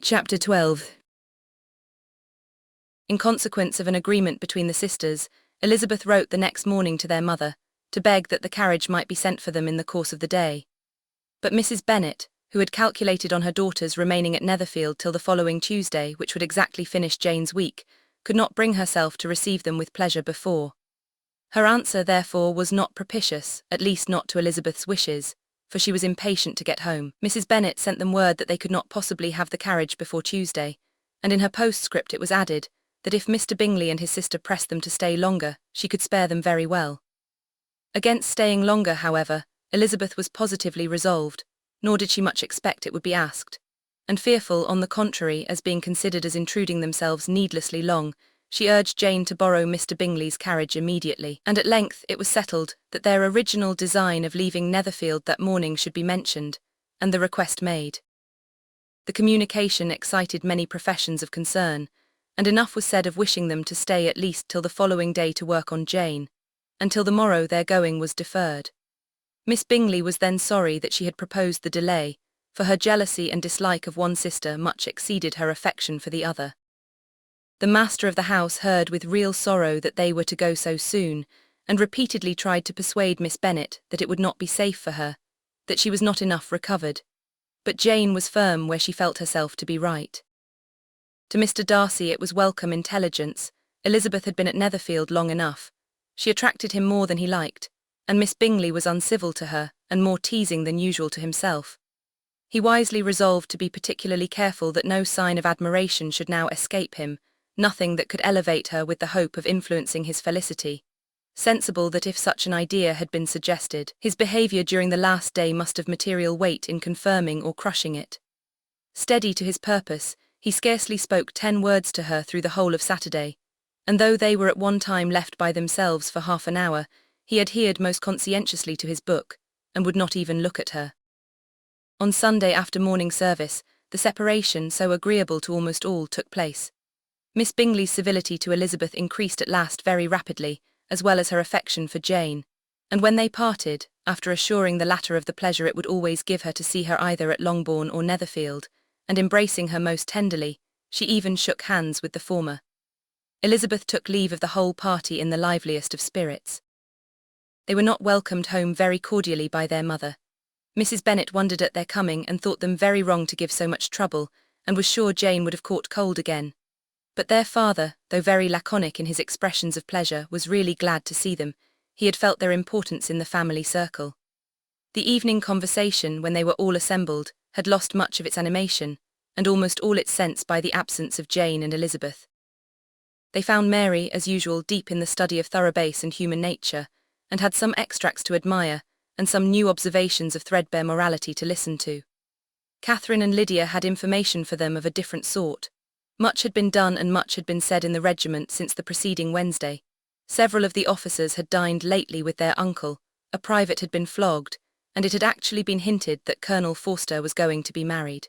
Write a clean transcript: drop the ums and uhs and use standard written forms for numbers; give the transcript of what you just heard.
Chapter 12. In consequence of an agreement between the sisters, Elizabeth wrote the next morning to their mother, to beg that the carriage might be sent for them in the course of the day. But Mrs. Bennet, who had calculated on her daughters remaining at Netherfield till the following Tuesday, which would exactly finish Jane's week, could not bring herself to receive them with pleasure before. Her answer, therefore, was not propitious, at least not to Elizabeth's wishes, for she was impatient to get home. Mrs. Bennet sent them word that they could not possibly have the carriage before Tuesday, and in her postscript it was added that if Mr. Bingley and his sister pressed them to stay longer, she could spare them very well. Against staying longer, however, Elizabeth was positively resolved, nor did she much expect it would be asked, and fearful, on the contrary, as being considered as intruding themselves needlessly long, she urged Jane to borrow Mr. Bingley's carriage immediately, and at length it was settled that their original design of leaving Netherfield that morning should be mentioned, and the request made. The communication excited many professions of concern, and enough was said of wishing them to stay at least till the following day to work on Jane, and till the morrow their going was deferred. Miss Bingley was then sorry that she had proposed the delay, for her jealousy and dislike of one sister much exceeded her affection for the other. The master of the house heard with real sorrow that they were to go so soon, and repeatedly tried to persuade Miss Bennet that it would not be safe for her, that she was not enough recovered. But Jane was firm where she felt herself to be right. To Mr. Darcy it was welcome intelligence. Elizabeth had been at Netherfield long enough. She attracted him more than he liked, and Miss Bingley was uncivil to her, and more teasing than usual to himself. He wisely resolved to be particularly careful that no sign of admiration should now escape him, nothing that could elevate her with the hope of influencing his felicity. Sensible that if such an idea had been suggested, his behaviour during the last day must have material weight in confirming or crushing it. Steady to his purpose, he scarcely spoke 10 words to her through the whole of Saturday, and though they were at one time left by themselves for half an hour, he adhered most conscientiously to his book, and would not even look at her. On Sunday after morning service, the separation, so agreeable to almost all, took place. Miss Bingley's civility to Elizabeth increased at last very rapidly, as well as her affection for Jane, and when they parted, after assuring the latter of the pleasure it would always give her to see her either at Longbourn or Netherfield, and embracing her most tenderly, she even shook hands with the former. Elizabeth took leave of the whole party in the liveliest of spirits. They were not welcomed home very cordially by their mother. Mrs. Bennet wondered at their coming and thought them very wrong to give so much trouble, and was sure Jane would have caught cold again. But their father, though very laconic in his expressions of pleasure, was really glad to see them. He had felt their importance in the family circle. The evening conversation, when they were all assembled, had lost much of its animation, and almost all its sense by the absence of Jane and Elizabeth. They found Mary, as usual, deep in the study of thorough bass and human nature, and had some extracts to admire, and some new observations of threadbare morality to listen to. Catherine and Lydia had information for them of a different sort. Much had been done and much had been said in the regiment since the preceding Wednesday. Several of the officers had dined lately with their uncle, a private had been flogged, and it had actually been hinted that Colonel Forster was going to be married.